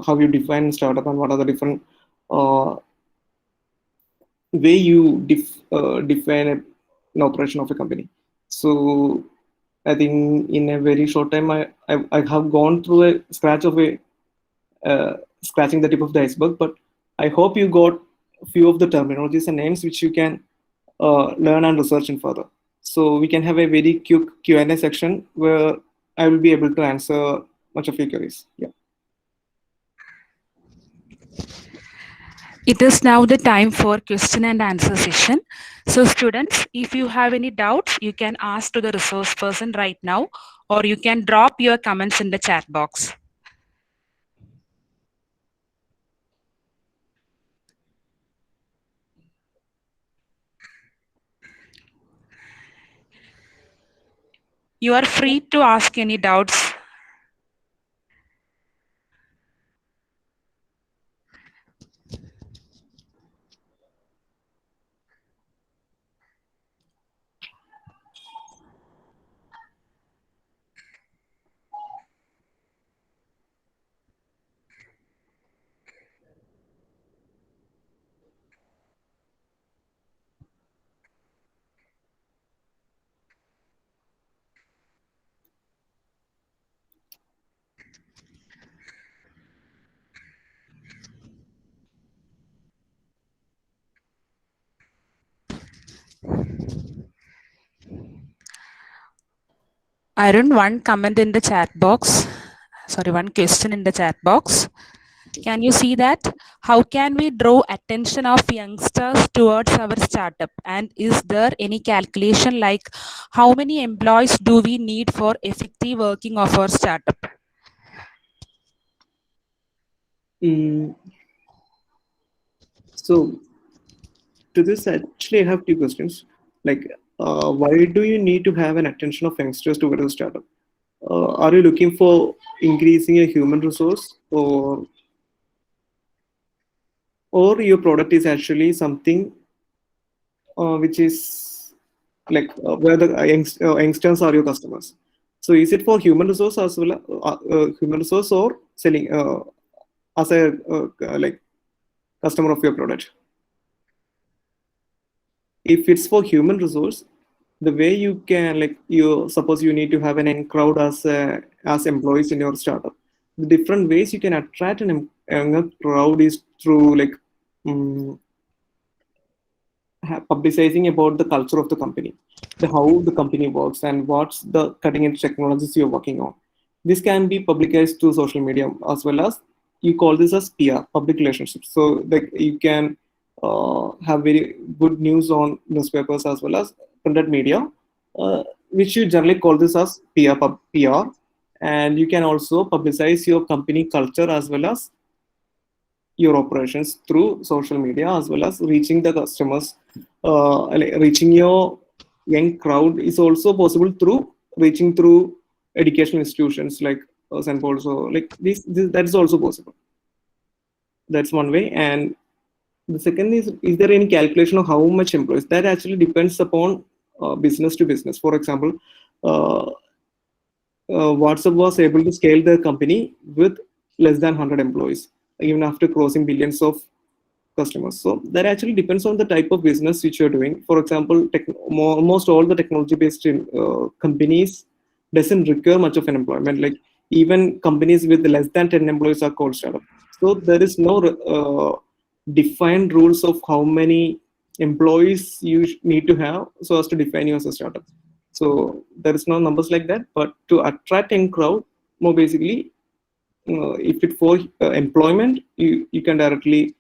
how you define startup and what are the different uh, way you define an operation of a company. So I think in a very short time, I have gone through a scratch of a scratching the tip of the iceberg. But I hope you got a few of the terminologies and names which you can learn and research in further. So we can have a very quick Q&A section where I will be able to answer much of your queries. Yeah. It is now the time for question and answer session. So students, if you have any doubts, you can ask to the resource person right now, or you can drop your comments in the chat box. You are free to ask any doubts. Arun, one comment in the chat box. Sorry, one question in the chat box. Can you see that? How can we draw attention of youngsters towards our startup? And is there any calculation like how many employees do we need for effective working of our startup? So to this, actually, I have two questions. Like, why do you need to have an attention of youngsters towards a startup? Are you looking for increasing a human resource, or your product is actually something which is like where the youngsters are your customers? So is it for human resource as well, human resource, or selling as a like customer of your product? If it's for human resource, the way you can, like, you suppose you need to have an end crowd as employees in your startup, the different ways you can attract an younger crowd is through like publicizing about the culture of the company, the how the company works, and what's the cutting edge technologies you're working on. This can be publicized through social media, as well as you call this as PR, public relationships. So like you can have very good news on newspapers as well as printed media, which you generally call this as PR. And you can also publicize your company culture as well as your operations through social media, as well as reaching the customers. Like reaching your young crowd is also possible through reaching through educational institutions like St. Paul. So like this that is also possible. That's one way. And the second is there any calculation of how much employees? That actually depends upon business to business. For example, uh, WhatsApp was able to scale the company with less than 100 employees, even after crossing billions of customers. So that actually depends on the type of business which you're doing. For example, almost all the technology-based companies doesn't require much of an employment. Like even companies with less than 10 employees are called startup. So there is no defined rules of how many employees you need to have so as to define you as a startup. So there is no numbers like that. But to attract a crowd, more basically, if it for employment, you can directly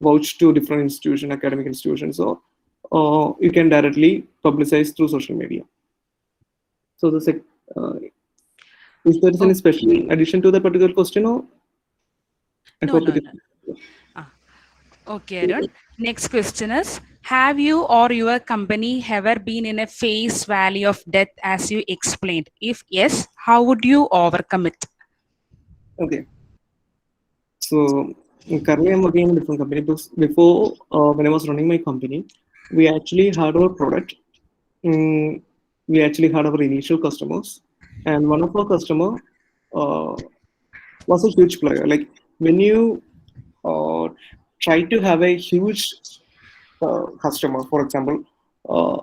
vouch to different institution, academic institutions. So you can directly publicize through social media. So is there any Okay. special addition to that particular question, or I No, hope no, it no. is. Ah, okay, Arun. Next question is, have you or your company ever been in a phase valley of death as you explained? If yes, how would you overcome it? Okay. So currently I'm working in a different company. Before, when I was running my company, we actually had our product. Mm, we actually had our initial customers, and one of our customer uh, was a huge player. Like when you uh, try to have a huge customer, for example, uh,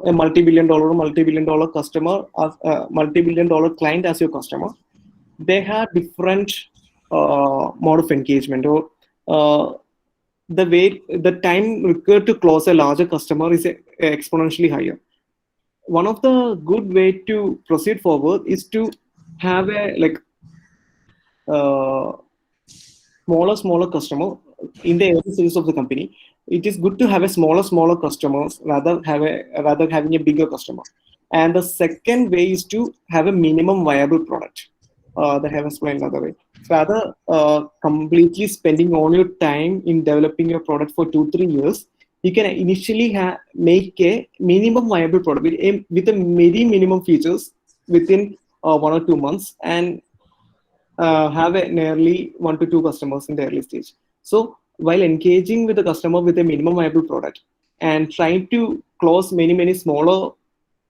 a multi-billion dollar customer, a multi-billion-dollar client as your customer, they have different mode of engagement, or uh, the time required to close a larger customer is exponentially higher. One of the good way to proceed forward is to have a like uh, smaller customer in the early stages of the company. It is good to have a smaller customers rather having a bigger customer. And the second way is to have a minimum viable product. That I have explained another way. Rather completely spending all your time in developing your product for 2-3 years, you can initially make a minimum viable product with a very minimum features within 1 or 2 months, and have a nearly 1 to 2 customers in the early stage. So while engaging with the customer with a minimum viable product and trying to close many smaller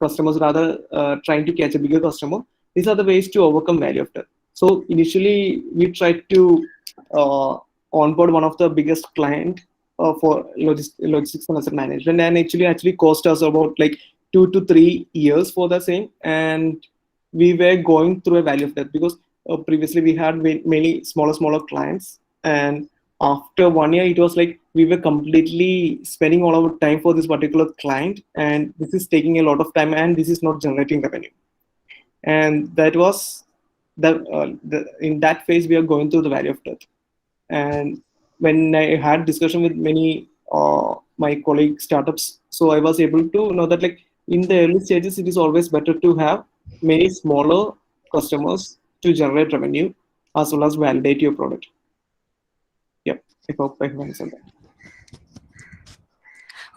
customers, rather trying to catch a bigger customer, these are the ways to overcome value of death. So initially we tried to onboard one of the biggest client for logistics and asset management, and actually cost us about like 2 to 3 years for the same. And we were going through a valley of death because previously we had many smaller clients, and after 1 year it was like we were completely spending all our time for this particular client, and this is taking a lot of time and this is not generating revenue. And that was in that phase we are going through the valley of death. And when I had discussion with many my colleague startups, so I was able to know that like in the early stages it is always better to have many smaller customers to generate revenue as well as validate your product. Yep, I hope I have answered that.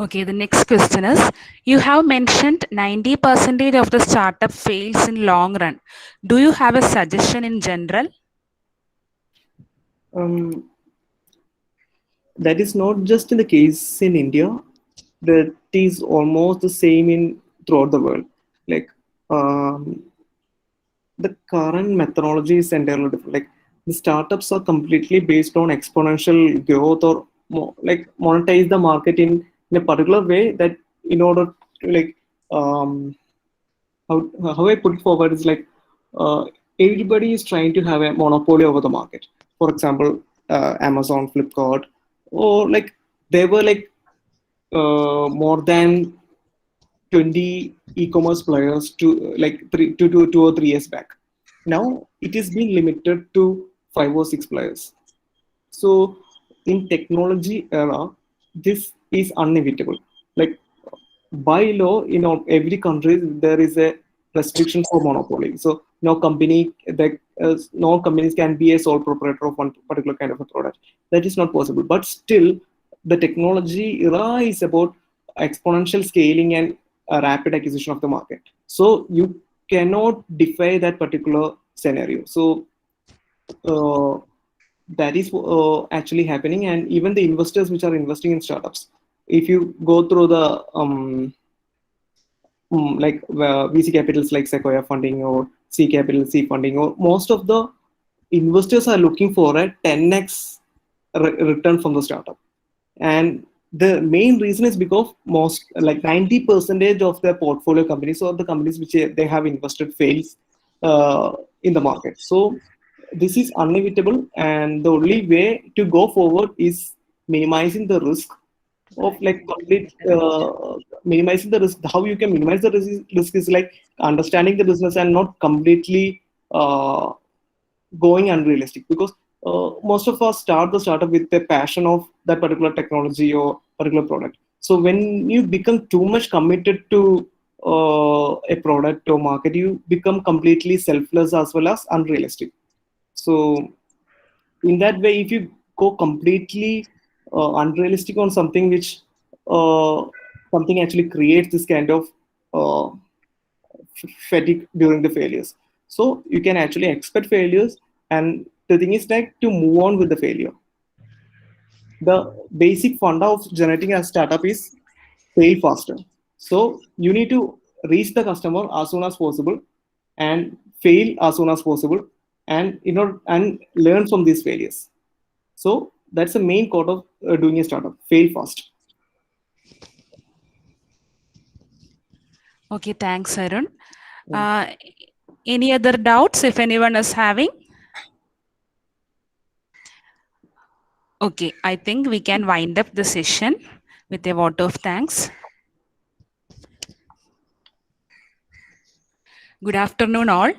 Okay, the next question is, you have mentioned 90% of the startup fails in long run. Do you have a suggestion in general? That is not just in the case in India. That is almost the same in throughout the world. Like the current methodology is entirely different. Like the startups are completely based on exponential growth, or like monetize the market in a particular way, that in order to like how I put it forward is like everybody is trying to have a monopoly over the market. For example, Amazon, Flipkart, or like they were like more than 20 e-commerce players to like 2 or 3 years back. Now it is being limited to 5 or 6 players. So in technology era, this is inevitable. Like by law, every country there is a restriction for monopoly. So no companies can be a sole proprietor of one particular kind of a product. That is not possible. But still, the technology era is about exponential scaling and a rapid acquisition of the market. So you cannot defy that particular scenario. So uh, that is actually happening. And even the investors which are investing in startups, if you go through the like VC capitals like Sequoia funding or C Capital C funding, or most of the investors are looking for a 10x return from the startup. And the main reason is because most like 90% of their portfolio companies, or the companies which they have invested, fails in the market. So this is inevitable, and the only way to go forward is minimizing the risk of like complete minimizing the risk. How you can minimize the risk is like understanding the business and not completely going unrealistic, because most of us start the startup with a passion of that particular technology or particular product. So when you become too much committed to a product or market, you become completely selfless as well as unrealistic. So in that way, if you go completely unrealistic on something which uh, something actually creates this kind of uh, fatigue during the failures. So you can actually expect failures, and the thing is like to move on with the failure. The basic funda of generating a startup is fail faster. So you need to reach the customer as soon as possible and fail as soon as possible, and and learn from these failures. So that's the main core of doing a startup: fail fast. Okay, thanks, Arun. Uh, any other doubts if anyone is having? Okay, I think we can wind up the session with a vote of thanks. Good afternoon, all.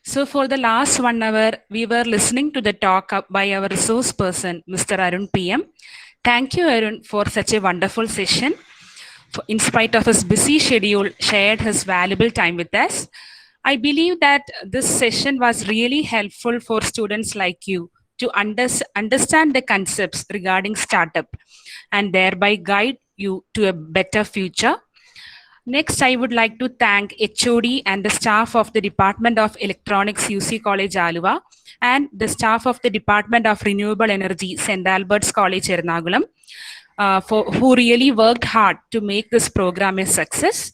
So, for the last 1 hour, we were listening to the talk up by our resource person, Mr. Arun PM. Thank you, Arun, for such a wonderful session. In spite of his busy schedule, shared his valuable time with us. I believe that this session was really helpful for students like you to understand the concepts regarding startup and thereby guide you to a better future. Next, I would like to thank HOD and the staff of the Department of Electronics, UC College, Aluva, and the staff of the Department of Renewable Energy, St. Albert's College, Ernakulam, who really worked hard to make this program a success.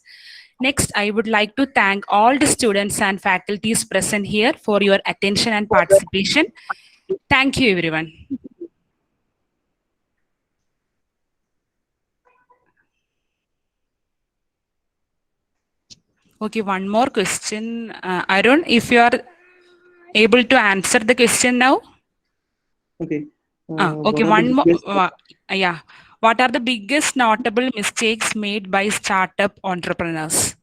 Next, I would like to thank all the students and faculties present here for your attention and participation. Thank you, everyone. Okay, one more question. Arun, if you are able to answer the question now. Okay. Okay, What are the one more. biggest Yeah. What are the biggest notable mistakes made by startup entrepreneurs?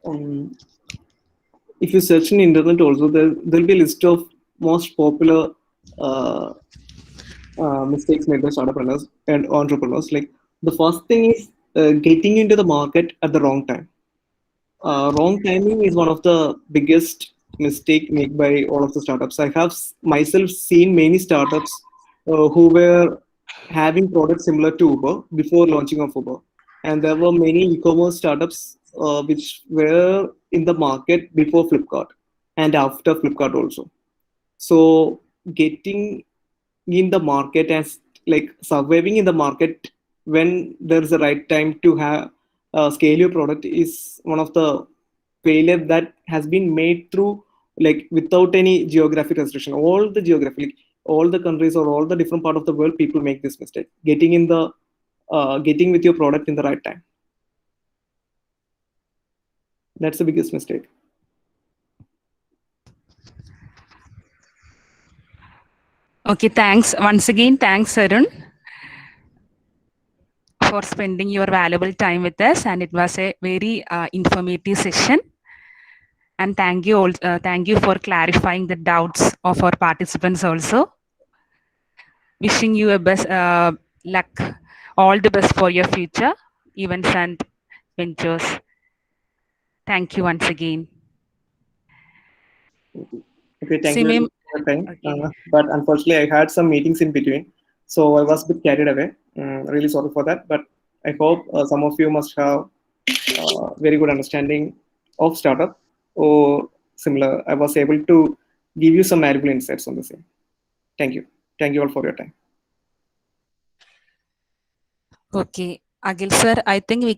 um, if you search in internet also, there'll be a list of most popular uh, mistakes made by startup and entrepreneurs. Like the first thing is getting into the market at the wrong time. Wrong timing is one of the biggest mistake made by all of the startups. I have myself seen many startups who were having products similar to Uber before launching of Uber, and there were many e-commerce startups which were in the market before Flipkart and after Flipkart also. So getting in the market as like surviving in the market when there's a right time to have scale your product is one of the failure that has been made through like without any geographic restriction. All the geographic, all the countries or all the different part of the world, people make this mistake: getting in the getting with your product in the right time. That's the biggest mistake. Okay, thanks. Once again, thanks, Arun, for spending your valuable time with us. And it was a very informative session. And thank you for clarifying the doubts of our participants also. Wishing you a best luck, all the best for your future events and ventures. Thank you once again. Okay, thank you very Simim, much for your time. okay. But unfortunately, I had some meetings in between, so I was a bit carried away. Really sorry for that. But I hope some of you must have very good understanding of startup or similar. I was able to give you some valuable insights on the same. Thank you. Thank you all for your time. Okay, Agil sir, I think we